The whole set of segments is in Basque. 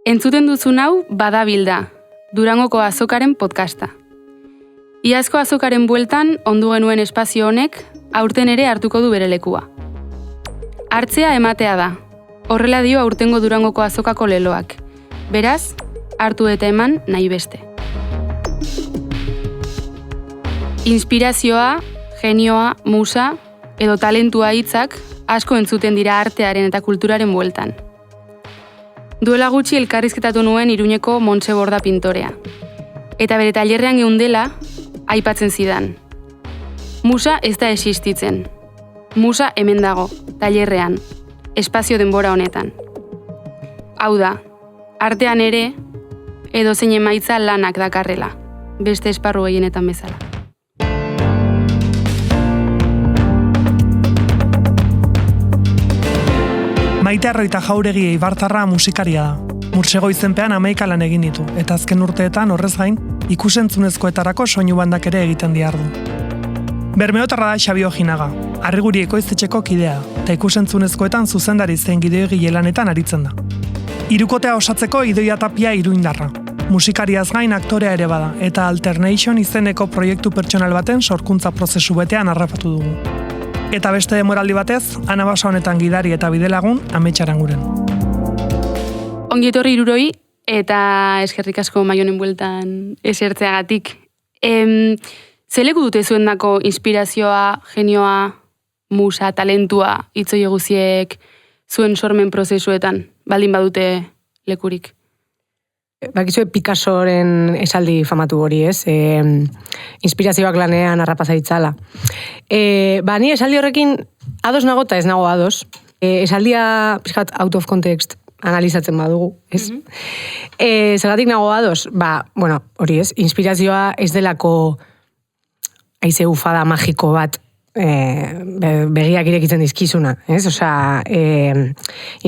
Entzuten duzun hau Badabilda, Durangoko azokaren podcasta. Iazko azokaren bueltan ondu genuen espazio honek aurten ere hartuko du bere lekua. Hartzea ematea da, horrela dio aurtengo Durangoko azokako leloak. Beraz, hartu eta eman nahi beste. Inspirazioa, genioa, musa edo talentua hitzak asko entzuten dira artearen eta kulturaren bueltan. Duela gutxi elkarrizketatu nuen Iruñeko Montse Borda pintorea. Eta bere tailerrean geundela, aipatzen zidan. Musa ez da existitzen. Musa hemen dago, tailerrean, espazio denbora honetan. Hau da, artean ere, edozein emaitza lanak dakarrela, beste esparru gehienetan bezala. Maite Arroita Jauregi eibartarra musikaria da. Mursego izenpean 11 lan egin ditu, eta azken urteetan horrez gain, ikusentzunezkoetarako soinu bandak ere egiten diardu. Bermeotarra da Xabi Ojinaga, Arriguri ekoiztetxeko kidea, eta ikusentzunezkoetan zuzendari zein gideogile lanetan aritzen da. Hirukotea osatzeko Idoia Tapia iruindarra. Musikariaz gain aktorea ere bada, eta Alternation izeneko proiektu pertsonal baten sorkuntza prozesu betean harrapatu dugu. Eta beste demoraldi batez, Anabasa honetan gidari eta bidelagun Amets Aranguren. Ongi etorri hiruroi, eta eskerrik asko Maionen bueltan esertzeagatik. Zeleku dute zuendako inspirazioa, genioa, musa, talentua, itzoi guziek zuen sormen prozesuetan, baldin badute lekurik? Bakizue Picassoren esaldi famatu hori, ez? Inspirazioak lanean harrapaz aitzala. Ni esaldi horrekin ados nago eta ez nago ados. Esaldia pixkat out of context analizatzen badugu, ez? Zergatik nago ados? Hori ez, inspirazioa ez delako haize ufada magiko bat begiak irekitzen dizkizuna, ez? Osea,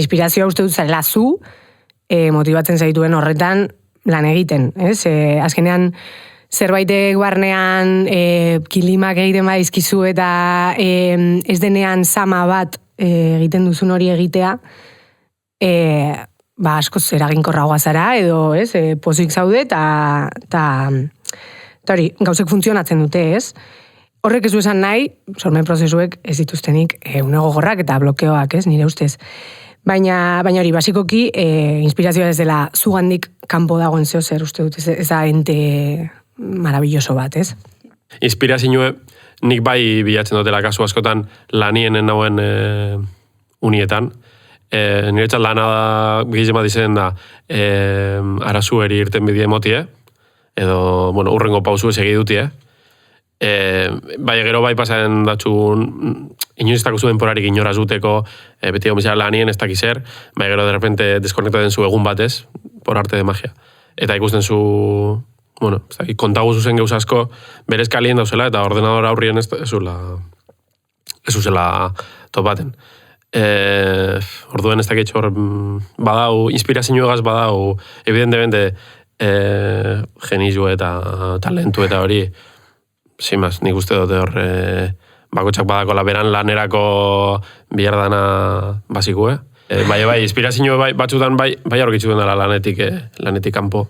inspirazioa uste dut zela zu, motibatzen zaituen horretan lan egiten, ez? Azkenean, zerbaitek barnean kilimak egiten badizkizu eta ez denean sama bat egiten duzun hori egitea, askoz eraginkorragoa zara edo, ez? Pozik zaude eta hori, gauzek funtzionatzen dute, ez? Horrek ez du esan nahi, sormen prozesuek ez dituztenik gogorrak eta blokeoak, ez? Nire ustez. Baina hori, basikoki, inspirazioa ez dela zugandik kanpo dagoen zeo zer, uste dut, ez da ente maravilloso bat, ez? Inspirazioa nik bai bilatzen dutela kasu askotan lanienen nauen unietan. Niretzat lana da, gizien bat izan da, arazueri irten bidea emotie, edo, urrengo pausu ez egidutie. Bai, gero bai pasaren datxun inoiz ez dakuzu denporarik inoraz duteko beti gomizara lanien ez dakizer, bai gero de repente deskonektaten zu egun batez por arte de magia. Eta ikusten zu kontagu zuzen geuz asko berez kalien dauzela eta ordenador aurrien ez zuzela topaten. Orduen ez dakitxo hor badau, inspirazioagaz badau evidentemente genizio eta talentu eta hori Simaz, nik uste dute hor bakotxak badako beran lanerako bilardana basikue. Bai, inspirazio batzutan bai aurkitzuten dela lanetik kanpo.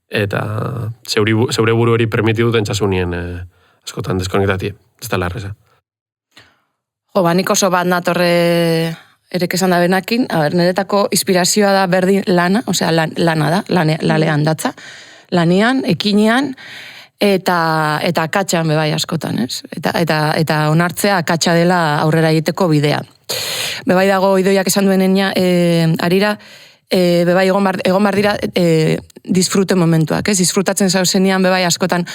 Eta zeure buru hori permiti duten txasunien askotan deskonektatie. Ez da larreza. Nik oso bat natorre erek esan da benakin. Niretako inspirazioa da berdin lana, osea lana da, lalean datza. Lanean, ekinean, eta akatxan bebai askotan, ez? Eta onartzea akatxa dela aurrera egiteko bidea. Bebai dago Idoiak esan duenenia, arira, bebai egon bar dira disfrute momentuak, ez? Disfrutatzen zauzenean bebai askotan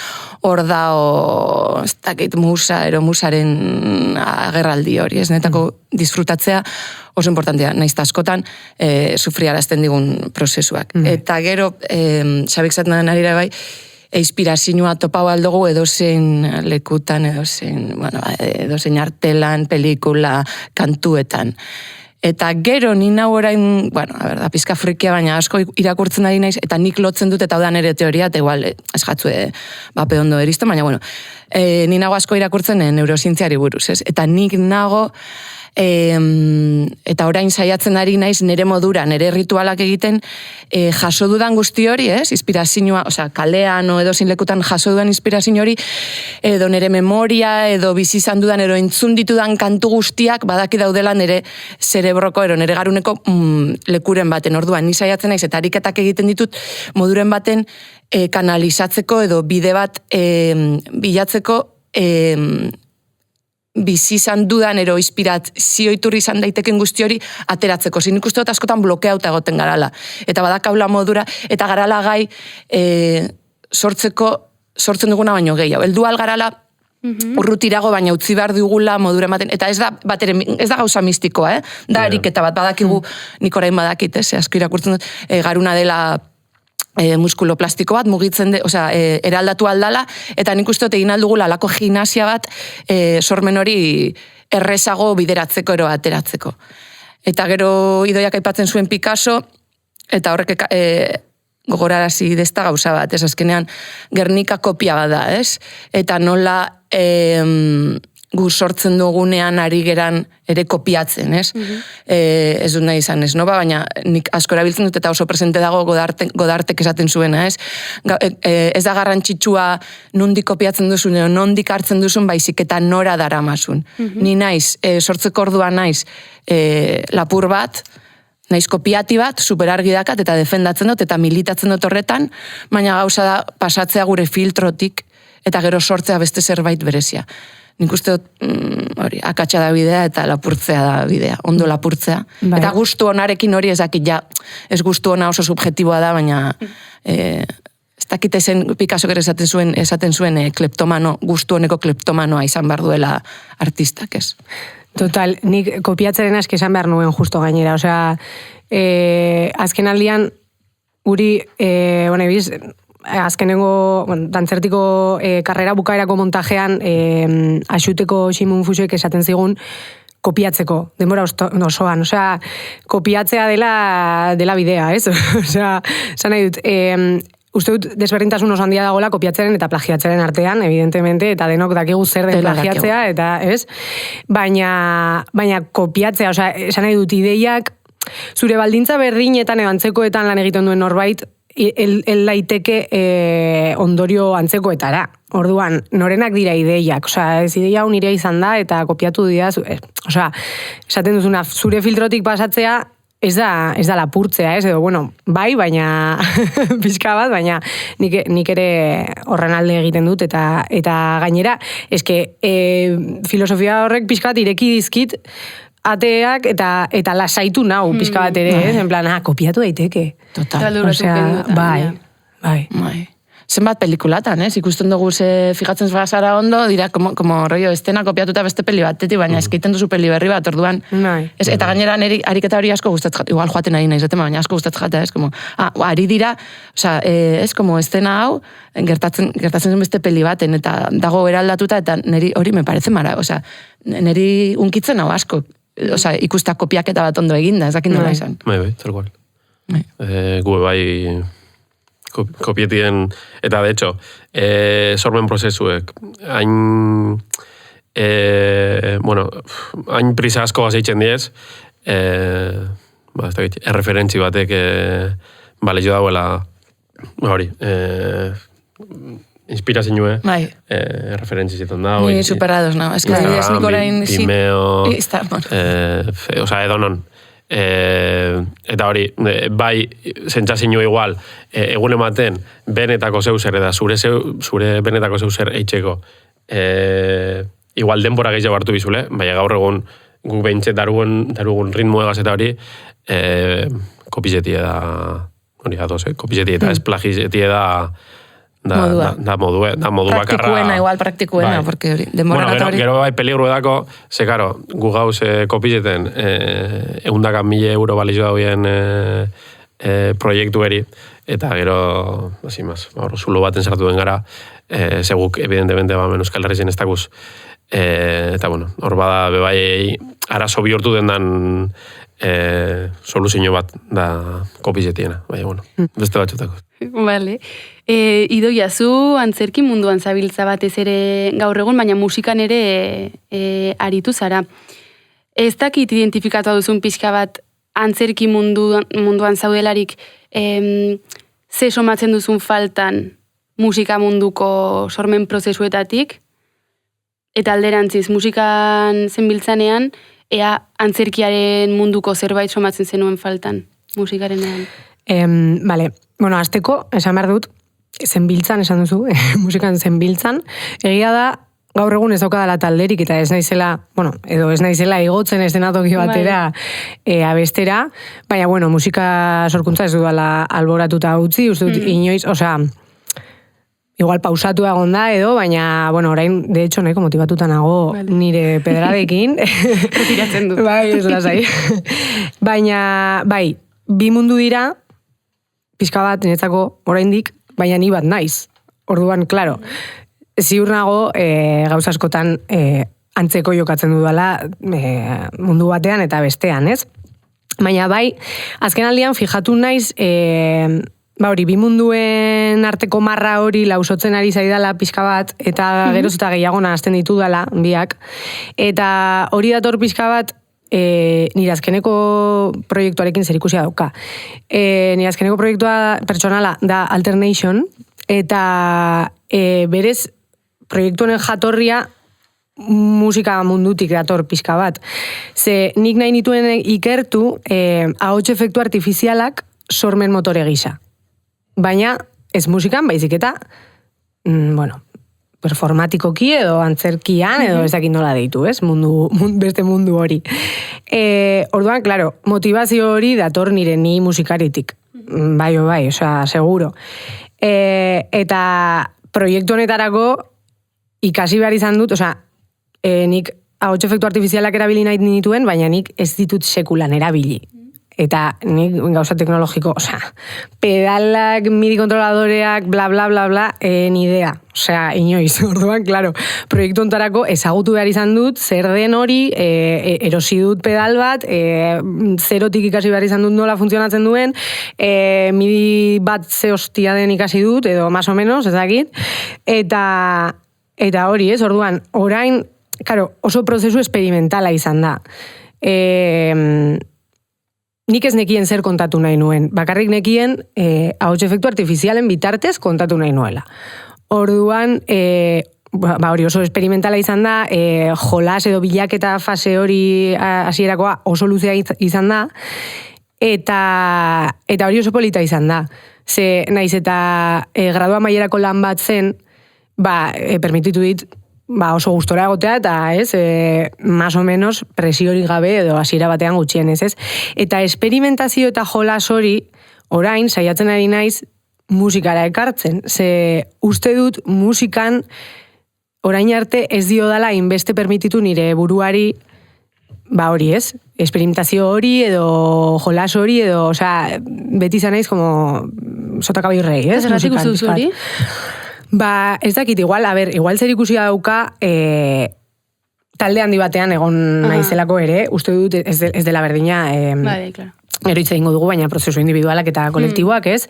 hor dao, ez dakit, musa, musaren agerraldi hori, ez? Netako disfrutatzea oso importantea, naizta askotan sufriarazten digun prozesuak. Eta gero, Xabik zaten arira bai, inspirazioa topau aldugu edozein lekutan, edozein artelan, pelikula, kantuetan. Eta gero ni nau orain, da pizka frikia, baina asko irakurtzen ari naiz, eta nik lotzen dut eta hau da nere teoria, eta igual ez jatzue bape ondo erizten, baina ni nago asko irakurtzen neurozientziari buruz, ez? Eta nik nago eta orain saiatzen ari naiz nire modura, nire ritualak egiten, jaso dudan guzti hori, ez? Inspirazioa, osea, kalean o edo zinlekutan jaso dudan inspirazio hori, edo nire memoria, edo bizi izan dudan, edo entzun ditudan kantu guztiak badaki daudela nire zerebroko, edo nire garuneko lekuren baten. Orduan, ni saiatzen naiz, eta ariketak egiten ditut moduren baten kanalizatzeko, edo bide bat bilatzeko bizi izan dudan ero inspirazio iturri izan daiteken guzti hori ateratzeko. Zin ikuste dut askotan blokeauta egoten garala. Eta badakaula modura, eta garala gai sortzen duguna baino gehiago. Heldu algarala urrutirago baina utzi behar dugula modura ematen. Eta ez da gauza mistikoa, Da ariketa bat badakigu, nik orain badakit, asko irakurtzen dut, garuna dela muskulo plastiko bat, mugitzen eraldatu aldala, eta nik uste dut egin aldugula alako gimnasia bat sormen hori errezago bideratzeko ero ateratzeko. Eta gero Idoiak aipatzen zuen Picasso, eta horrek gogorarazi dezta gauza bat, azkenean Gernika kopia bat da, Eta nola gu sortzen dugunean ari geran ere kopiatzen, ez dut nahi izan, baina nik asko erabiltzen dut eta oso presente dago Godartek esaten zuena, ez da garrantzitsua nondik kopiatzen duzun, edo nondik hartzen duzun, baizik eta nora daramasun. Ni naiz, sortzeko ordua naiz lapur bat, naiz kopiati bat, superargi dakat, eta defendatzen dut, eta militatzen dut horretan, baina gauza da pasatzea gure filtrotik, eta gero sortzea beste zerbait berezia. Nik uste dut, akatsa da bidea eta lapurtzea da bidea, ondo lapurtzea. Eta gustu onarekin hori ezakit, ez gustu ona oso subjetiboa da, baina ez dakit ezen Picasso esaten zuen kleptomano, gustu honeko kleptomanoa izan behar duela artistak, ez. Total, nik kopiatzaren aski esan behar nuen justo gainera, osea, azken aldian, guri, ebiz, azkenengo dantzertiko karrera bukaerako montajean Axuteko Ximun Fuxuek esaten zigun kopiatzeko, denbora osoan, osea, kopiatzea dela bidea, ez? Osea, esan nahi dut, uste dut desberdintasun oso handia dagoela kopiatzaren eta plagiatzaren artean, evidentemente, eta denok dakigu zer den plagiatzea, eta ez? Baina kopiatzea, osea, esan nahi dut ideiak, zure baldintza berdinetan edo antzekoetan lan egiten duen norbait, laiteke ondorio antzekoetara. Orduan, norenak dira ideiak, osea, ez ideia unirea izan da, eta kopiatu dira, osea, esaten duzuna, zure filtrotik pasatzea, ez da lapurtzea, ez, edo, bueno, bai, baina, pixka bat, baina nik ere horren alde egiten dut, eta gainera, eske, filosofia horrek pixka bat ireki dizkit, ateak eta lasaitu nau, pixka bat ere, en plan, kopiatu daiteke. Total. Osea, bai. Zenbat pelikulatan, ikusten dugu fijatzen zara ondo, dira, como rollo, estena kopiatuta beste peli batetik, baina eskeiten duzu peli berri bat, orduan. Eta gainera, ariketa hori asko gustatzen, igual joaten ari nahi zaten, baina asko gustatzen jatea, ari dira, osea, como estena hau, gertatzen zen beste peli baten, eta dago eraldatuta, eta neri hori me parece mara, osea, neri unkitzen hau asko, osea, ikusta kopiaketa bat ondo eginda, ezakin nola izan. Bai, tal cual. Gu bai kopietien, eta de hecho, sormen prozesuek, hain prisa asko gazeitzen diez, erreferentzi batek balio dauela, hori, inspirazioa, referentzi zetan da. Ni superados, no? Ez que nik orain... Vimeo, osea, edonon. Eta hori, bai, sentsazio igual, egun ematen, benetako zeu zer, eta zure benetako zeu zer eitzeko, igual denbora gehiago hartu bizule, baina gaur egun guk behintze darugun ritmo egaz eta hori, kopizetie da, hori adoz, kopizetie eta ez plagizetie da modu bakarra. Praktikuena, porque hori, denbora gata hori. Gero bai peligro edako, ze karo, gu gauz kopizeten 100.000 euro balizio dauen proiektu eri, eta gero, hasi maz, zulo baten sartu den gara, seguk, evidentemente, Euskal Herrien ez dakuz, eta bueno, hor bada bebai arazo bihurtu den soluzio bat da kopizetiena, baina, bueno, beste batxutako. Vale. Idoia, zu antzerki munduan zabiltza batez ere gaur egun, baina musikan ere aritu zara. Ez dakit identifikatu duzun pixka bat antzerki munduan zaudelarik ze somatzen duzun faltan musika munduko sormen prozesuetatik, eta alderantziz musikan zenbiltzanean, ea antzerkiaren munduko zerbait somatzen zenuen faltan musikarenean. Bale, bueno, azteko, esan behar dut, zenbiltzan, esan duzu, musikan zenbiltzan, egia da, gaur egun ez daukadala talderik, eta ez naizela, bueno, edo ez naizela igotzen eszenatoki batera abestera, baina, bueno, musika sorkuntza ez dudala alboratuta utzi, uste dut inoiz, osea, igual pausatu egon da edo, baina, bueno, orain, de hecho, nahiko motibatuta nago nire pedradekin. Retiratzen du. Bai, ez lasai. Baina, bai, bi mundu dira, pixka bat, niretzako oraindik, baina ni bat naiz. Orduan, klaro, ziur nago gauza askotan antzeko jokatzen dudala mundu batean eta bestean, ez? Baina bai, azken aldian fijatu naiz, hori, bi munduen arteko marra hori lausotzen ari zaidala pixka bat, eta geroz eta gehiago nahazten ditudala, biak. Eta hori dator pixka bat, nire azkeneko proiektuarekin zerikusia dauka. Nire azkeneko proiektua pertsonala da Alternation, eta berez proiektu honen jatorria musika mundutik dator pixka bat. Ze nik nahi nituen ikertu ahots efektu artifizialak sormen motore gisa. Baina ez musikan, baizik eta, bueno, performatikoki edo antzerkian edo ez dakit nola deitu, ez? Beste mundu hori. Orduan, claro, motivazio hori dator nire ni musikaritik. Bai, osea, seguro. Eta proiektu honetarako ikasi behar izan dut, osea, nik ahots efektu artifizialak erabili nahi nituen, baina nik ez ditut sekulan erabili. Eta nik gauza teknologiko, osea, pedalak, midi kontroladoreak, bla, bla, bla, bla, ni idea. Osea, inoiz, orduan, klaro, proiektu ontarako ezagutu behar izan dut, zer den hori, erosi dut pedal bat, zerotik ikasi behar izan dut nola funtzionatzen duen, midi bat ze hostia den ikasi dut, edo más o menos, ez dakit, eta hori, ez, orduan, orain, klaro, oso prozesu experimentala izan da. Nik ez nekien zer kontatu nahi nuen. Bakarrik nekien ahots efektu artifizialen bitartez kontatu nahi nuela. Orduan, hori oso experimentala izan da, jolas edo bilaketa fase hori hasierakoa oso luzea izan da, eta hori oso polita izan da. Ze naiz eta gradua maierako lan bat zen, permititu dit, oso gustora egotea, eta ez, más o menos presiorik gabe edo hasiera batean gutxienez, ez? Eta experimentazio eta jolas hori, orain, saiatzen ari naiz, musikara ekartzen. Ze uste dut musikan, orain arte ez dio dala inbeste permititu nire buruari, hori ez, experimentazio hori edo jolas hori edo, osea, beti izan naiz como sota caballo rey, ez? Zergatik uste duzu hori? Ez dakit, igual zer ikusia dauka talde handi batean egon naizelako ere, uste dut ez dela berdina, Bai, claro. Gero hitz egingo dugu, baina prozesu individualak eta kolektiboak, ez?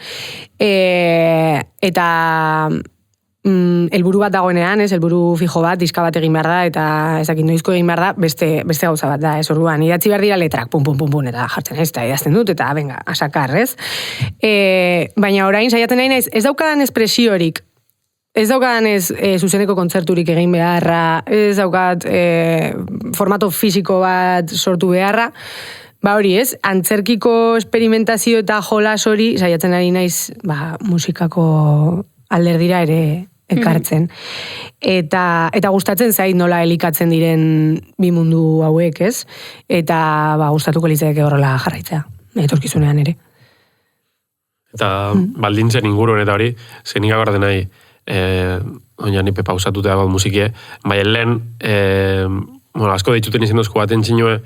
Eta helburu bat dagoenean, ez, helburu fijo bat, diska bat egin behar da, eta ez dakit noizko egin behar da, beste gauza bat da, ez, orduan, idatzi behar dira letrak, pum, eta jartzen ez, eta idazten dut, eta venga, asakar, ez? Baina orain, saiatzen nahi naiz, ez daukadan espresiorik, ez daukadan zuzeneko kontzerturik egin beharra, ez daukat formato fisiko bat sortu beharra, hori ez, antzerkiko experimentazio eta jolas hori, saiatzen ari naiz, musikako alderdira ere ekartzen. Eta gustatzen zait nola elikatzen diren bi mundu hauek, ez? Eta gustatuko litzaidake horrela jarraitzea, etorkizunean ere. Eta baldintzen inguruen eta hori, zenik agarraten nahi, oina nipe pausatutea bat musikie, bai lehen, asko dituten izen dozko baten txinue,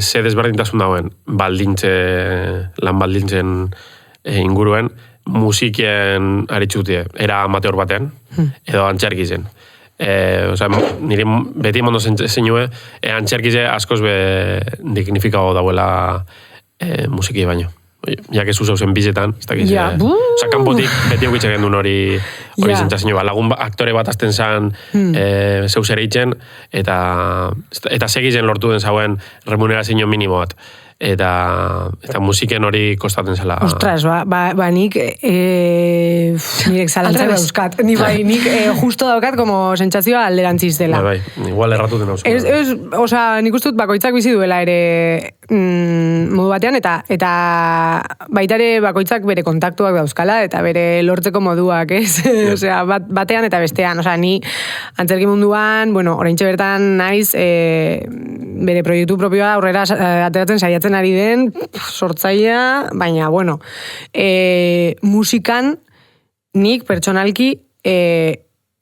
ze desberdintasun dauen lan baldintzen inguruen, musikien aritzutie, era amateur batean, edo antxerkizen. Nire beti mondo zenue, antxerkize askoz be dignifikago dauela musiki baino. ja que zuzeu zen bizetan, ez dakiz, Ja, oza, kanpotik beti eukitxe gendun hori Ja. zentzazio, lagun aktore bat azten zan, zeu zer eitzen, eta segizen lortu den zauen remunerazio minimo bat. Eta musiken hori kostaten zela. Ostras, ba nik nirek zalantzak dauzkat. Nik justo daukat como sentsazioa alderantziz dela. Bai, igual erratuten hau. Nik uste dut bakoitzak bizi duela ere modu batean, eta baita ere bakoitzak bere kontaktuak dauzkala, eta bere lortzeko moduak, ez? Osea, batean eta bestean. Osea, ni antzerki munduan, bueno, oraintxe bertan naiz, bere proiektu propioa aurrera ateratzen saiatzen ari den, sortzailea, baina, bueno, musikan nik pertsonalki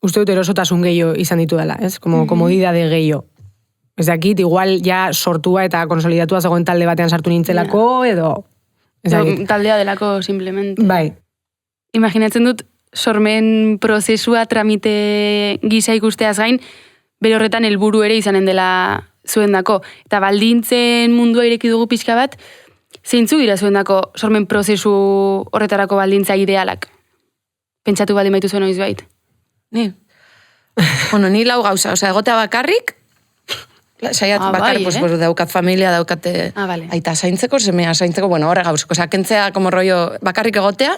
uste dut erosotasun gehiago izan ditu dela, ez? Como komodidade gehiago. Ez dakit, igual ja sortua eta konsolidatua zegoen talde batean sartu nintzelako, edo... Taldea delako, simplemente. Bai. Imaginatzen dut, sormen prozesua tramite gisa ikusteaz gain, bere horretan helburu ere izanen dela zuendako. Eta baldintzen mundua ireki dugu pixka bat, zeintzu dira zuendako sormen prozesu horretarako baldintza idealak? Pentsatu baldin baitu zuen oizbait? Ni? Bueno, ni lau gauza, osea, egotea bakarrik, saiat bakarrik, pues, daukat familia, daukat aita zaintzeko, semea zaintzeko, bueno, horre gauzko, osea, kentzea como rollo bakarrik egotea,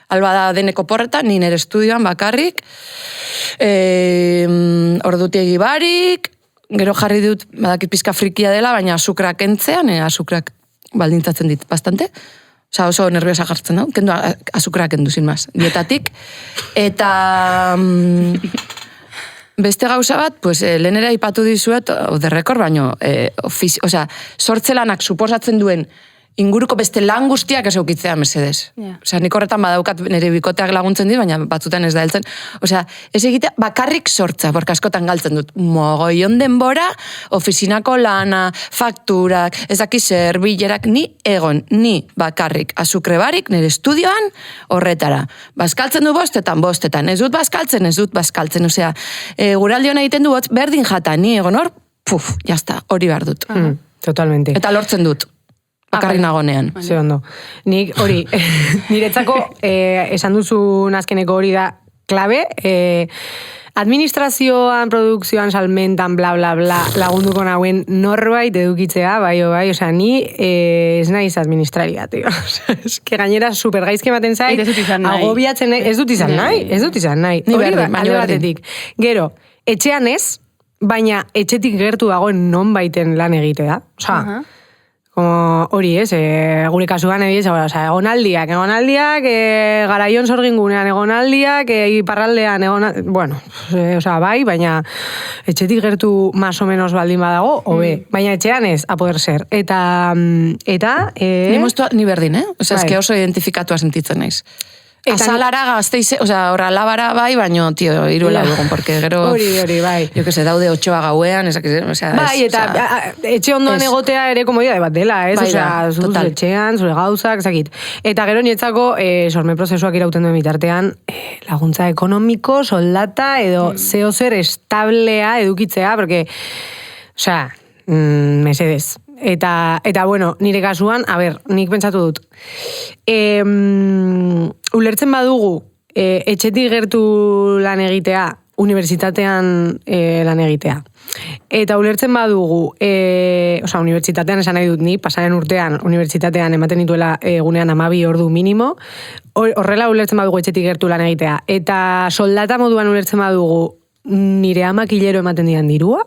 alba da deneko porreta, ni nire estudioan bakarrik, ordutiegi barik, gero jarri dut, badakit pizka frikia dela, baina azukrak entzean, azukrak baldintzatzen dit bastante. Osa, oso nerviosa jartzen dau, kendu azukrak kendu, sin más, dietatik. Eta beste gauza bat, pues, lehenera ipatu dizuet, de record, baino, sortzelanak suposatzen duen inguruko beste lan guztiak ez eukitzea mesedez. Osea, nik horretan badaukat nire bikoteak laguntzen dit, baina batzutan ez da heltzen. Osea, ez egitea bakarrik sortza, borka askotan galtzen dut. Mogoion denbora, ofizinako lana, fakturak, ez dakiz zer, bilerak, ni bakarrik, azukre barik, nire estudioan, horretara. Bazkaltzen du bostetan, ez dut bazkaltzen, osea, guraldi hona egiten du berdin jata, ni egon hor, jazta, hori behar dut. Totalmente. Eta lortzen dut. Bakarrik nagonean. Ze ondo. Nik hori, niretzako esan duzun azkeneko hori da klabe, administrazioan, produkzioan, salmentan, bla, bla, bla, lagunduko nauen norbait edukitzea, bai, osea, ni ez naiz administraria, tio. Ez que gainera supergaizke ematen zait, agobiatzen, ez dut izan nahi. Hori alde batetik. Gero, etxean ez, baina etxetik gertu dagoen non baiten lan egitea. Osea, hori ez, gure kasuan egonaldiak, garaion sorgingunean egonaldiak, iparraldean bueno, bai, baina etxetik gertu más o menos baldin badago, hobe, baina etxean ez, a poder ser. Eta... Ni berdin, Osea, eske oso identifikatua sentitzen naiz. Azalara gazteize, osea, horra labara bai, baino, tio, iruela dugun, porque gero... Hori, bai. Jo que se daude 8 gauean, osea... Bai, eta etxe ondoan egotea ere komodidade bat dela, ez? Osea, zure etxean, zure gauzak, zakit. Eta gero nietzako, sorme prozesuak irauten duen bitartean, laguntza ekonomiko, soldata, edo zeo zer establea edukitzea, porque, osea, mesedez. Eta, bueno, nire kasuan, nik pentsatu dut. Ulertzen badugu, etxetik gertu lan egitea, unibertsitatean lan egitea. Eta ulertzen badugu, unibertsitatean esan nahi dut ni, pasaren urtean, unibertsitatean ematen dituela egunean 12 ordu minimo, horrela ulertzen badugu etxetik gertu lan egitea. Eta soldata moduan ulertzen badugu, nire amak hilero ematen dian dirua,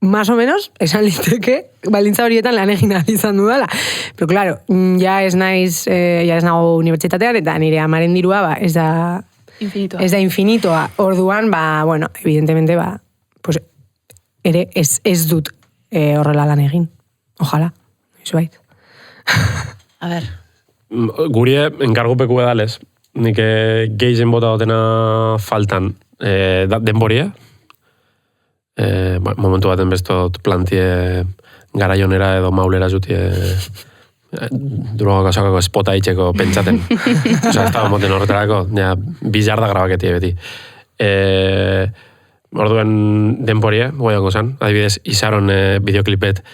más o menos, esan liteke, baldintza horietan lan egin izan dudala. Pero claro, ja ez nago unibertsitatean, eta nire amaren dirua, ez da infinitoa. Orduan, bueno, evidentemente, pues, ere ez dut horrela lan egin. Ojalá, iso bait. A ver. Gurie, enkargupeku edales, nik geizen bota dotena faltan denborie, momentu baten bestot plantie garaionera edo maulera jutie droga kasakako espota itxeko pentsaten. Osa, ez da moten horretarako, bizarda grabaketie beti. Orduen denporie, goiako zan, adibidez, Izaron bideoklipet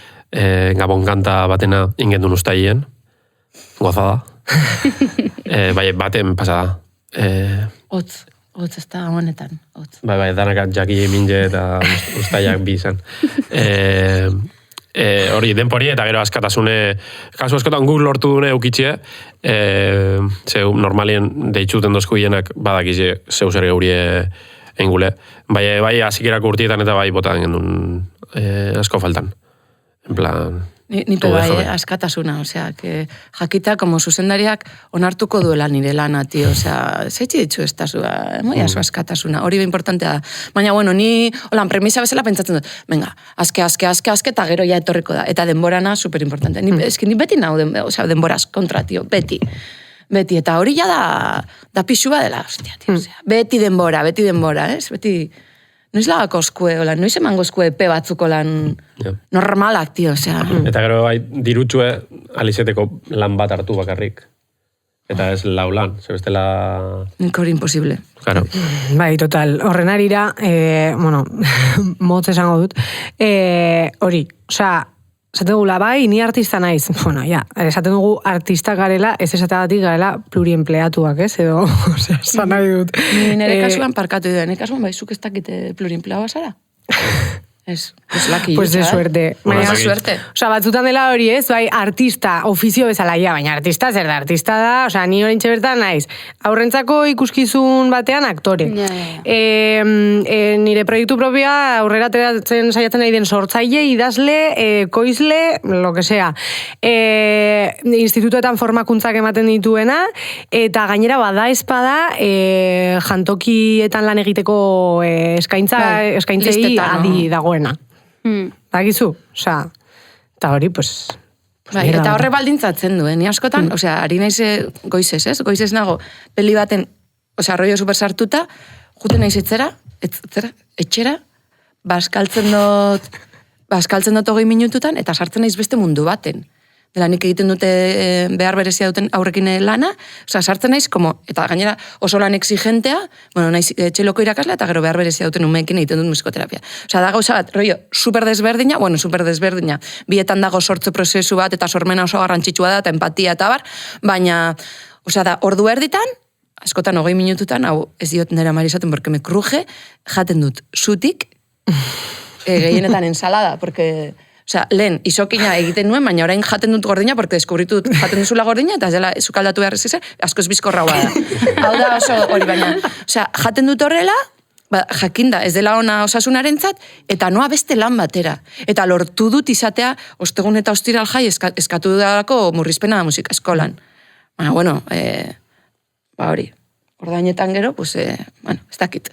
Gabon kanta batena ingendun ustaien. gozada. Bai, baten pasada. Hotz ez da honetan, hotz. Bai, danak jaki minje eta ustaiak bi izan. Hori, denpori eta gero askatasune, kasu askotan guk lortu dune eukitxe, zeu normalien deitzuten dozku hienak badakize zeu zer geurie engule. Bai, azikerak urtietan eta bai botan gendun asko faltan. En plan... Ni bai, askatasuna, osea, que jakita, como zuzendariak onartuko duela nire lana, tio, osea, zeitzi ditzu ez da zua, moiazu askatasuna, hori be importantea da. Baina, bueno, ni, holan, premisa bezala pentsatzen dut, venga, aske, eta gero ja etorriko da, eta denborana superimportante. Ni beti nau, denboraz kontra, tio, beti, eta hori ja da pixua dela, ostia, tio, osea, beti denbora, ez? Beti... Noiz lagako oskue, noiz emango oskue epe batzuko lan normalak, tio, osea. Eta gero, dirutxue alizeteko lan bat hartu bakarrik. Eta ez lau lan, zebestela... Hori imposible. Claro. Bai, total. Horren arira, bueno, motz esango dut, hori, osea, esaten dugula, bai, ni artista naiz. Bueno, ja, esaten dugu artista garela, ez esatagatik garela pluriempleatuak, ez? Edo, osea, esan nahi dut. Nire kasuan parkatu dira, nire kasuan bai, zuk ez dakite pluriempleatua zara? Ez, laki. Pues de suerte. Baina, suerte. Osea, batzutan dela hori, ez? Bai, artista, ofizio bezala, ja, baina artista zer da, artista da, osea, ni oraintxe bertan naiz. Aurrentzako ikuskizun batean aktore. Nire proiektu propioa aurrera ateratzen saiatzen nahi den sortzaile, idazle, koizle, lo que sea. Institutuetan formakuntzak ematen dituena, eta gainera bada espada, jantokietan lan egiteko eskaintzei adi dagoena. Bakizu, osea, eta hori, pues... Bai, eta horre baldintzatzen du, ni askotan, osea, ari naiz goizez, ez? Goizez nago, peli baten, osea, rollo super sartuta, juten naiz etxera, baskaltzen dut 20 minututan, eta sartzen naiz beste mundu baten. Dela nik egiten dute behar berezia duten aurrekin lana, osea, sartzen naiz, eta gainera oso lan exigentea, bueno, naiz txeloko irakasla, eta gero behar berezia duten umeekin egiten dut musikoterapia. Osea, da gauza bat, rollo, super desberdina, bietan dago sortze prozesu bat, eta sormena oso garrantzitsua da, eta empatia eta bar, baina, osea, da, ordu erditan, askotan 20 minututan, hau ez diot nera mari esaten, porque me kruje, jaten dut zutik, gehienetan ensalada, porque... Osea, lehen, isokina egiten nuen, baina orain jaten dut gordina, porque deskubritu jaten duzula gordina, eta ez dela zukaldatu behar ez asko ez bizkorra da. Hau da oso hori baina. Osea, jaten dut horrela, jakinda, ez dela ona osasunarentzat, eta noa beste lan batera. Eta lortu dut izatea, ostegun eta ostiral jai eskatu dudalako murrizpena da musika eskolan. Baina, bueno, hori, ordainetan gero, pues, bueno, ez dakit.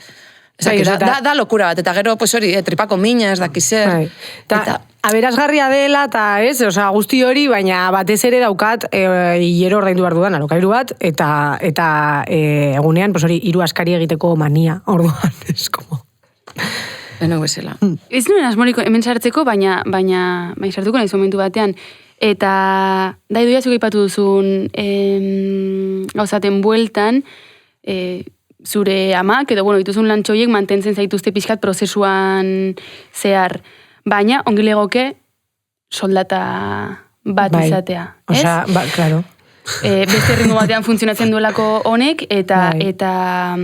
Da lokura bat, eta gero, pues hori, tripako mina, ez dakizer. Eta aberasgarria dela, eta ez, osea, guzti hori, baina batez ere daukat hilero ordaindu behar dudan, alokairu bat, eta egunean, pues hori, 3 askari egiteko mania, orduan, ez como... Beno bezala. Ez nuen asmorik hemen sartzeko, baina sartuko nahiz momentu batean, eta da idoia zuke ipatu duzun gauzaten bueltan, zure amak, edo, bueno, dituzun lantxoiek mantentzen zaituzte pixkat prozesuan zehar. Baina, ongi legoke soldata bat izatea. Osea, claro. Beste ritmo batean funtzionatzen duelako honek, eta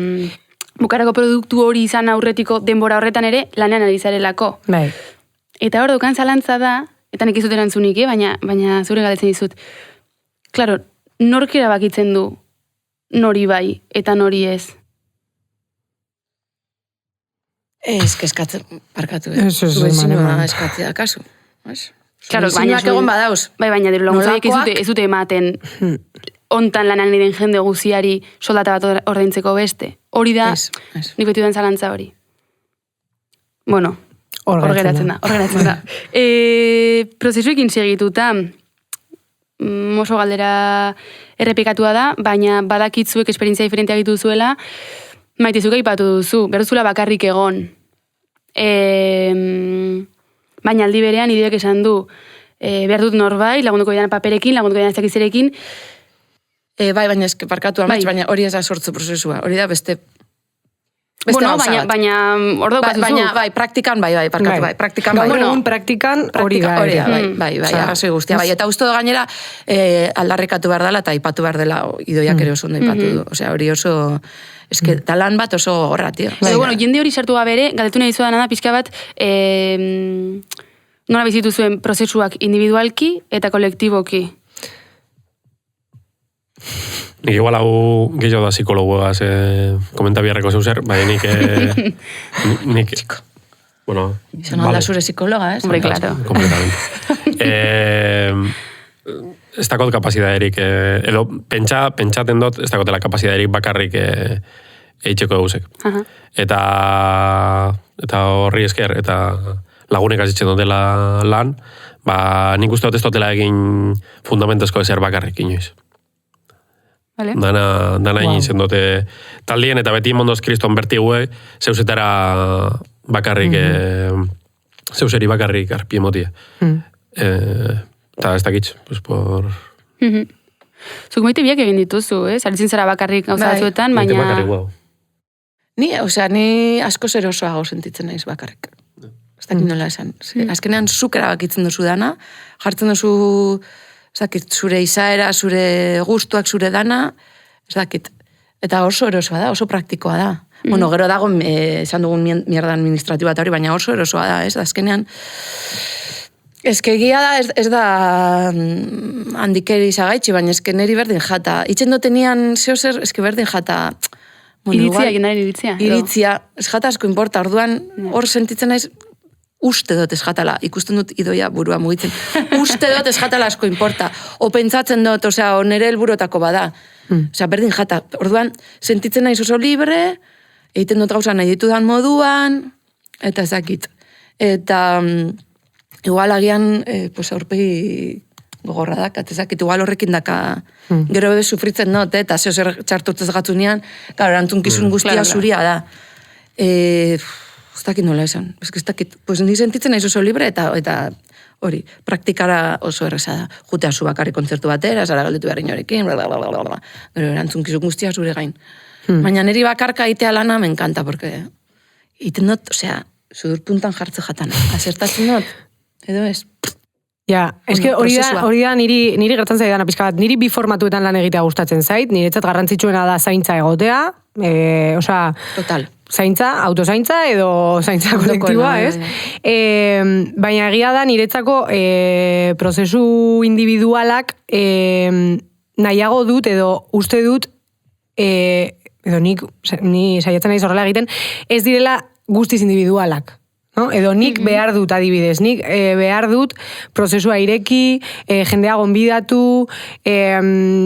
bukarako produktu hori izan aurretiko denbora horretan ere, lanean ari zarelako. Bai. Eta hor dukan zalantza da, eta nik izut erantzunik, baina zure galdetzen dizut. Claro, nork erabakitzen du nori bai, eta nori ez. Eskatzen, parkatu, Zubezinua eskatzea, kasu. Claro, baina egon badauz. Bai, baina diru laguntzaiek ez dute ematen ontan lanan den jende guziari soldata bat ordaintzeko beste. Hori da, nik beti duen zalantza hori. Bueno, hor geratzen da. Prozesuekin segituta, oso galdera errepikatua da, baina badakitzuek esperientzia diferentea gitu zuela, maitezuka ipatu duzu, berduzula bakarrik egon. Baina aldi berean ideak esan du, behar dut norbai, lagunduko dian paperekin, lagunduko dian ez dakizerekin. Bai, baina parkatu amats, baina hori ez da sortzu prozesua. Hori da beste... Beste Bueno, gauza bat. baina hor daukazu Baina, bai, praktikan bai, parkatu bai, praktikan bai. Gaur egun praktikan hori da. Hori da, ere. bai, Osea, arrazoi guztia, bai. Eta uste gainera aldarrikatu behar dela eta aipatu behar dela idoiak ere oso ondo aipatu du. Osea, hori oso, eske, talan bat oso gorra, tio. Pero bueno, jende hori sartu gabe ere, galdetu nahi zuedana da pixka bat, nola bizitu zuen prozesuak individualki eta kolektiboki. Nik igual hau gehiago da psikologoaz komenta biharreko zeuzer, baina nik bueno, Izan alda zure psikologa, ez? Hombre, claro. Completamente. Ez dakot kapazitaterik, edo pentsaten dut, ez dakotela kapazitaterik bakarrik eitzeko eusek. Eta horri esker, eta lagunek azitzen dutela lan, nik uste dut ez dutela egin fundamentezko ezer bakarrik inoiz. Vale. Dana egin zen dute taldien, eta beti mondoz kriston bertigue, zeusetara bakarrik, zeuseri bakarrik arpie motie. Eta ez dakitz, pues por... Zuk moite biak egin dituzu, Zaritzen zara bakarrik gauza batzuetan, Maite baina... bakarrik guau. Ni asko erosoago sentitzen naiz bakarrik. Ez dakit nola esan. Azkenean zuk erabakitzen duzu dana, jartzen duzu ez dakit, zure izaera, zure gustuak, zure dana, ez dakit. Eta oso erosoa da, oso praktikoa da. Bueno, gero dago, esan dugun mierda administratiba eta hori, baina oso erosoa da, ez? Azkenean, egia da, ez da handikeri zagaitxi, baina eske neri berdin jata. Itzen dutenian zehozer, berdin jata... Iritzia, jenaren iritzia. Iritzia, ez jata asko importa, orduan hor sentitzen naiz, uste dut ez jatala, ikusten dut idoia burua mugitzen, uste dut ez jatala asko importa, o pentsatzen dut, osea, nere helburutako bada, osea, berdin jata, orduan, sentitzen naiz oso libre, egiten dut gauza nahi ditudan moduan, eta ezakit. Eta, igual agian, pues, aurpegi gogorra dak, eta ezakit, igual horrekin daka, gero bebe sufritzen dut, eta zeo zer txartutzez gatzunean, erantzun guztia zuria da. Ez dakit nola esan. Ez dakit, pues ni sentitzen naiz oso libre eta hori, praktikara oso erreza da. Jutea zu bakarri kontzertu batera, zara galdetu behar inorekin, blablabla. Gero erantzun guztia zure gain. Baina niri bakarka itea lana me encanta, porque iten dut, osea, sudur puntan jartze jatan. Asertatzen dut, edo ez. Ja, eske hori da niri gertzen zaidana pizka bat, niri bi formatuetan lan egitea gustatzen zait, niretzat garrantzitsuena da zaintza egotea, osea, total. Zaintza, autozaintza edo zaintza kolektiboa, ez? Baina egia da niretzako prozesu individualak nahiago dut edo uste dut edo ni saiatzen naiz horrela egiten, ez direla guztiz individualak. No? Edo nik behar dut adibidez, nik behar dut prozesua ireki, jendea gonbidatu,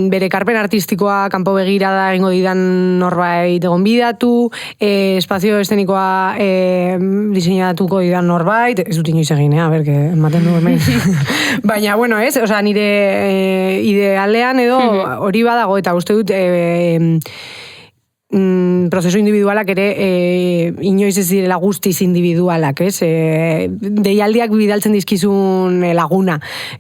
bere karpen artistikoa kanpo begirada egingo didan norbait gonbidatu, espazio eszenikoa diseinatuko didan norbait, ez dut inoiz egin, berke, ematen du hemen. Baina, bueno, ez, osea, nire idealean edo hori badago, eta uste dut prozesu individualak ere inoiz ez direla guztiz individualak, ez? Deialdiak bidaltzen dizkizun laguna,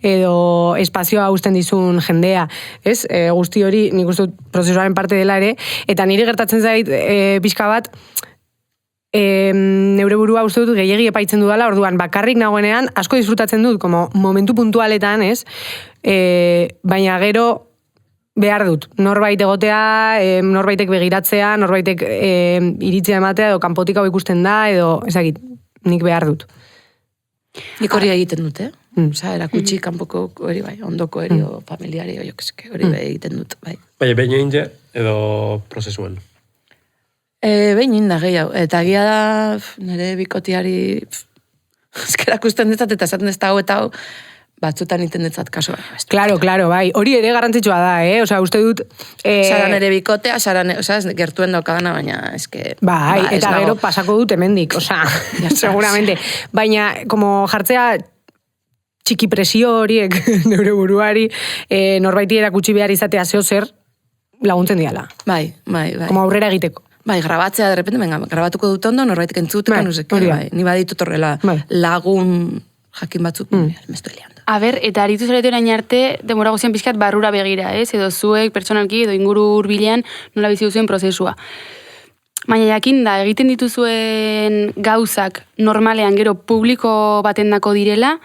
edo espazioa uzten dizun jendea, ez? Guzti hori nik uste dut prozesuaren parte dela ere, eta niri gertatzen zait pixka bat, neure burua uste dut gehiegi epaitzen dudala, orduan bakarrik nagoenean asko disfrutatzen dut, como momentu puntualetan, ez? Baina gero behar dut, norbait egotea, norbaitek begiratzea, norbaitek iritzia ematea, edo kanpotik hau ikusten da, edo, ezagit, nik behar dut. Nik hori egiten dut, Osa, erakutsi kanpoko hori bai, ondoko hori, o familiari, o jokeske, hori egiten dut, bai. Baina, behin egin edo prozesuen? Behin inda gehiago, eta egia da, nire bikotiari, eskerakusten detzat, eta esaten ez da hau, eta hau, batzutan iten detzat kaso. Claro, bai. Hori ere garrantzitsua da, Osea, uste dut... Saran ere bikotea, osea, gertuen daukadana, baina eske... Bai, eta gero pasako dut hemendik, osea, seguramente. Baina, como jartzea txiki presio horiek neure buruari, norbaiti erakutsi behar izatea zeo zer laguntzen diala. Bai. Como aurrera egiteko. Bai, grabatzea, de repente, venga, grabatuko dut ondo, norbaitek entzuteko, bai. Ni baditut horrela lagun jakin batzuk, me estoy liando. A ber, eta aritu zarete orain arte, demora guztian pixkat barrura begira, ez? Edo zuek, pertsonalki, edo inguru hurbilean, nola bizi duzuen prozesua. Baina jakin da, egiten dituzuen gauzak normalean gero publiko batendako direla,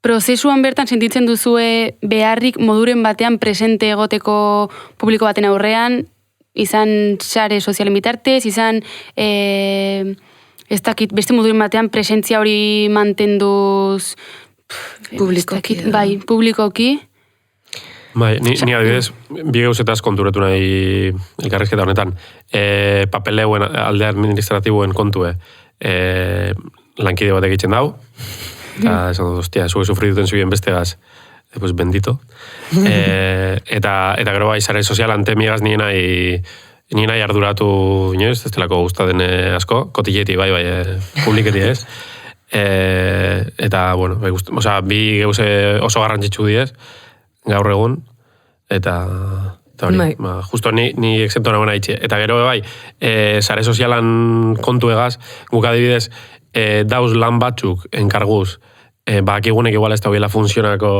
prozesuan bertan sentitzen duzue beharrik moduren batean presente egoteko publiko baten aurrean, izan sare sozialen bitartez, izan ez dakit, beste moduren batean presentzia hori mantenduz Publikoki. Bai, publikoki. Bai, ni adibidez, bi gauzetaz konturatu nahi elkarrizketa honetan. Papeleuen alde administratiboen kontue lankide bat egiten dau, eta esan dut, ostia, zuek sufrituten zuen bestegaz, pues bendito. Eta gero bai, sare sozialan temigaz nien nahi arduratu, inoiz, ez delako gustaden asko, kotilleti, bai, publiketi ez. Eta, bueno, bi gauze oso garrantzitsu diez, gaur egun, eta hori, justo ni exento nagoen haitxe. Eta gero bai, sare sozialan kontu egaz, guk adibidez, dauz lan batzuk enkarguz, bakigunek igual ez da hubiela funtzionako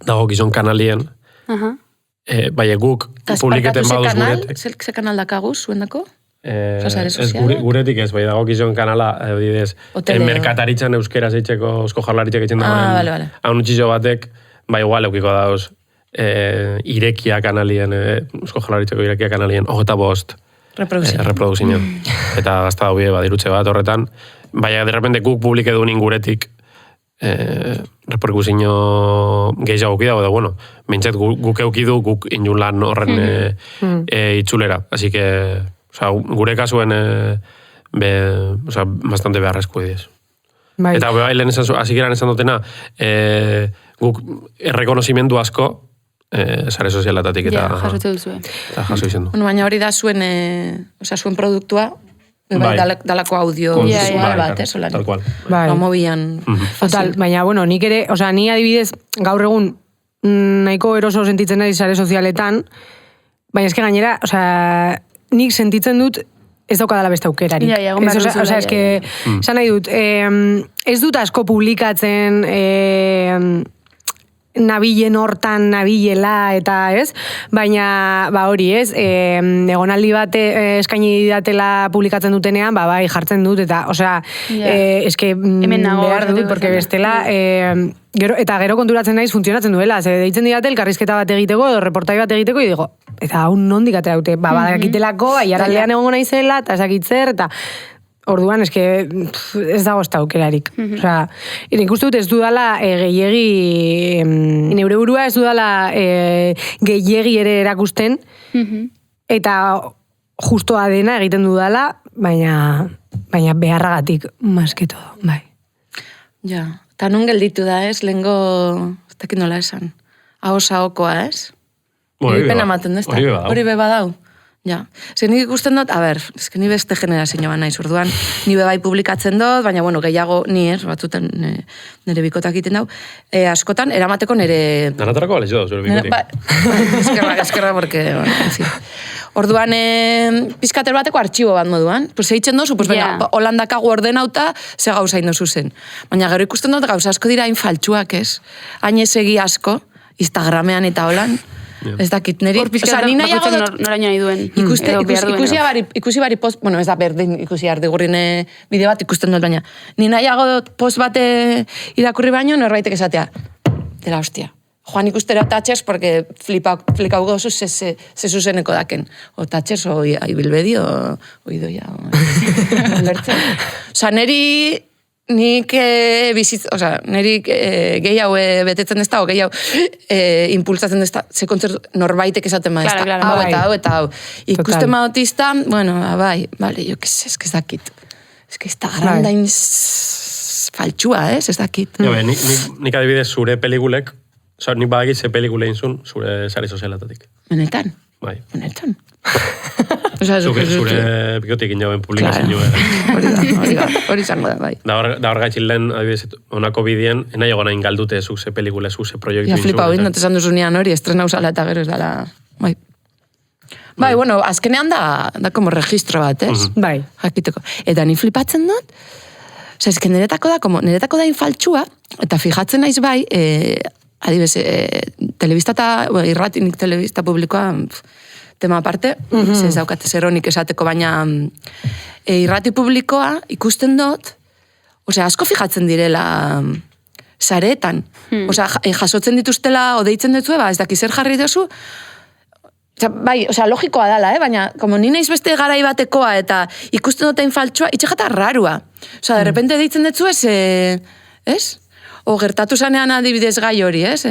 dago gizon kanalien, bai, guk publiketen baduz guretek. Ze kanal dakaguz, zuendako? Ez guretik ez, bai, dago gizon kanala, adibidez, merkataritzan euskeraz eitzeko eusko jarlaritzak eitzen dagoen, haun utxizo batek, bai, igual eukiko dauz, irekia kanalien, eusko jarlaritzeko irekia kanalien, 25 reproduzio. Eta gazta daubie, badirutze bat horretan, baina, derrepende guk publike dunin guretik, reperkusio gehiago dago, da, bueno, mintzat guk eukidu, guk inun lan horren itzulera. Así que, gure kasuen, bastante beharrezko idez. Eta lehen hasikeran esan dutena, guk errekonozimendu asko, sare sozialatatik eta jaso izen du. Baina hori da zuen produktua, dalako audio bat, tal cual. Mobian. Baina, bueno, nik ere, ni adibidez, gaur egun nahiko eroso sentitzen ari sare sozialetan, baina eske gainera, nik sentitzen dut ez daukadala beste aukerarik. Esan nahi dut, ez dut asko publikatzen nabilen hortan, nabilela, eta ez, baina, hori ez, egonaldi bat eskaini didatela publikatzen dutenean, bai, jartzen dut, eta, eske behar dut, porque bestela, eta gero konturatzen naiz funtzionatzen duela, ze deitzen didate elkarrizketa bat egiteko, edo reportai bat egiteko, y digo, eta hau nondik atea dute, badakitelako, aiaraldean egongo naizela, eta esakitzer, eta orduan, eske, ez dago ez da aukerarik. Nik uste dut ez dudala gehiegi, neure burua ez dudala gehiegi ere erakusten, eta justoa dena egiten dudala, baina beharragatik, masketo, bai. Ja, eta nun gelditu da ez, lehenko, ez dakit nola esan, ahosa-okoa ez? Hori beba dau. Ja, zer nik ikusten dut, ni beste generazio bat naiz, orduan, ni bebai publikatzen dut, baina, bueno, gehiago ni ez, batzutan nire bikotak egiten dau, askotan, eramateko nire... Nanatarako bale jo, zure bikotik. Eskerra, porque, bueno, en fin. Orduan, pizkater bateko artxibo bat moduan, pues eitzen dozu, pues venga, holandakagu ordenauta, ze gauza indo zuzen. Baina gero ikusten dut, gauza asko dira hain faltsuak, ez? Hain ezegi asko, Instagramean eta holan, ez dakit, niri... Hor pizkater bakoitzak noraino nahi duen. Ikusi bari post, bueno, ez da berdin ikusi ardigurrin bideo bat ikusten dut, baina ni nahiago post bat irakurri baino, norbaitek esatea, dela hostia. Joan ikustera tatxers, porque flikau gozu ze zuzeneko daken. O tatxers, o ibilbedi, o idoia. Osa, neri nik neri gehi hau betetzen ez da, o gehi hau impulsatzen ez da, ze kontzertu norbaitek esaten ma ez da. Hau eta hau. Ikusten ma autista, bueno, bai, jo, ez dakit. Ez da grandain faltxua, ez dakit. Nik adibidez zure pelikulek, nik badakit ze pelikule inzun zure sare sozialatatik. Benetan? Bai. Benetan? Zure bikotik inauen publikazio. Hori zango da, bai. Da hor gaitxin lehen, adibidez, onako bidien, nahi egon hain galdute zu ze pelikule, zu ze proiektu inzun. Ja, flipa hori, note esan duzunean hori, estrena usala eta gero ez dala, bai. Bai, bueno, azkenean da como registro bat, ez? Bai. Jakiteko. Eta ni flipatzen dut, niretako da infaltxua, eta fijatzen naiz bai, adibes, telebista eta, irratinik telebista publikoa, tema aparte, ez daukate zeronik esateko, baina irrati publikoa ikusten dut, osea, asko fijatzen direla sareetan. Osea, jasotzen dituztela, odeitzen dutzu, ez daki zer jarri dozu, bai, osea, logikoa dala, baina, como ni naiz beste garai batekoa eta ikusten duten faltsua, itxegata rarua. Osea, de repente deitzen dutzu, ez? O gertatu zanean adibidez gai hori, ez?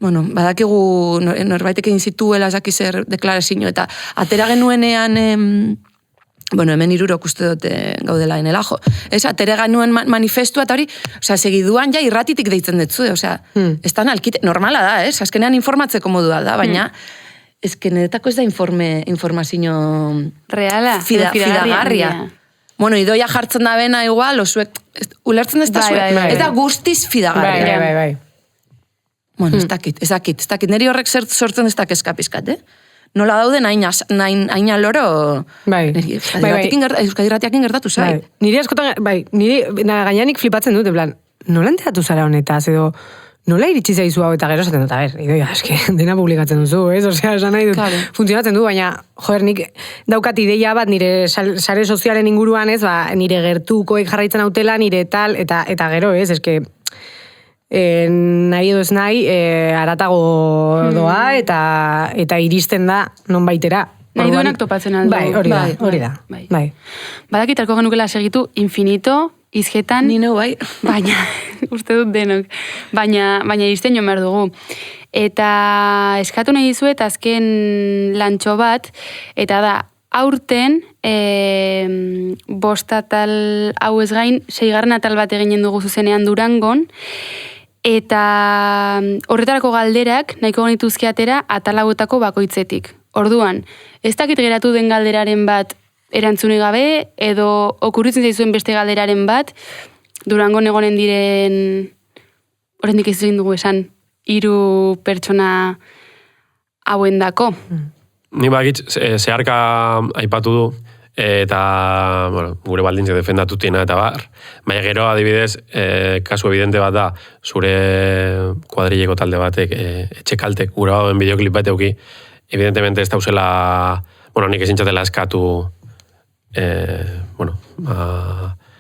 Bueno, badakigu norbaitek egin zituela ezaki zer deklarazio eta atera genuenean bueno, hemen irurok uste dute gaudela enelajo. Ez, atera genuen manifestua eta hori, osea, segiduan ja irratitik deitzen dutzu, osea, ez da nalkite, normala da, ez? Azkenean informatzeko modua da, baina ez que niretako ez da informazio reala, fidagarria. Bueno, idoia jartzen da bena igual, osuek, ulertzen ez da zuek, ez da guztiz fidagarria. Bai. Bueno, ez dakit. Neri horrek sortzen ez dakit eskapizkat, Nola dauden hain aloro Euskadi Irratiakin gertatu zai. Niri askotan, niri gaineanik flipatzen dut, en plan, nola enteratu zara honetaz, edo nola iritsi zaizu hau eta gero esaten dut, a ber, idoia, eske, dena publikatzen duzu, Osea, esan nahi dut, funtzionatzen du, baina, joder, nik daukat ideia bat nire sare sozialen inguruan, nire gertukoek jarraitzen hautela, nire tal, eta gero, eske, nahi edo ez nahi, aratago doa, eta iristen da non baitera. Nahi duenak topatzen aldo. Bai, hori da. Badakit alko genukela segitu infinito, izketan... Nino, bai. Baina, uste dut denok. Baina iristen jo behar dugu. Eta eskatu nahi dizuet azken lantxo bat, eta da, aurten, 5 atal hau ez gain, 6. atal bat eginen dugu zuzenean Durangon, eta horretarako galderak nahiko genituzke atera atal hauetako bakoitzetik. Orduan, ez dakit geratu den galderaren bat erantzune gabe, edo okurritzen zaizuen beste galderaren bat, Durangon egonen diren, horrendik ez egin dugu esan, 3 pertsona hauendako. Ni bakitz, zeharka aipatu du, eta, bueno, gure baldintzak defendatutiena eta bar. Baina gero, adibidez, kasu evidente bat da, zure kuadrileko talde batek, etxekaltek, gure bauen bideoklip bat euki, evidentemente ez dauzela, bueno, nik ezintxatela eskatu, bueno,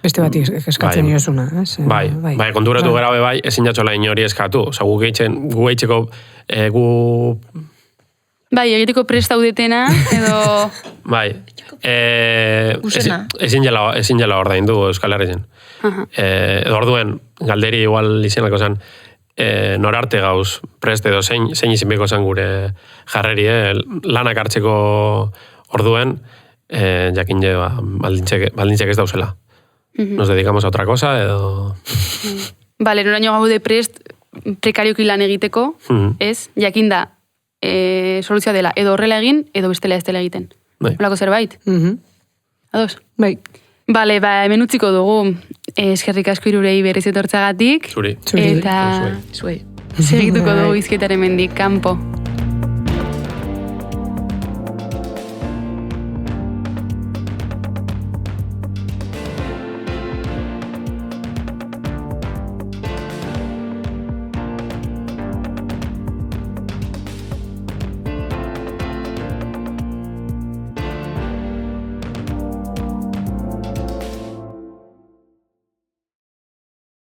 beste bat eskatzen niozuna. Bai, konturatu gara bai, ezin jatxola inori eskatu. Osa, gu gehitzeko, Bai, egiteko prestaudetena, edo... Bai, ezin jala ordaindu Euskal Herrien. Edo orduen, galderi igual izenako zen, norarte gauz prest edo zein izinbeko zen gure jarreri, lanak hartzeko orduen, jakin je, baldintzek ez dauzela. Nos dedicamos a otra cosa, edo... Bale, noraino gaude prest prekarioki lan egiteko, ez? Jakin da, soluzioa dela, edo horrela egin, edo bestela ez dela egiten. Olako zerbait? Ados? Bai. Bale, hemen utziko dugu, eskerrik asko irurei berriz etortzagatik. Zuri. Eta segituko dugu izketaren mendik, kanpo.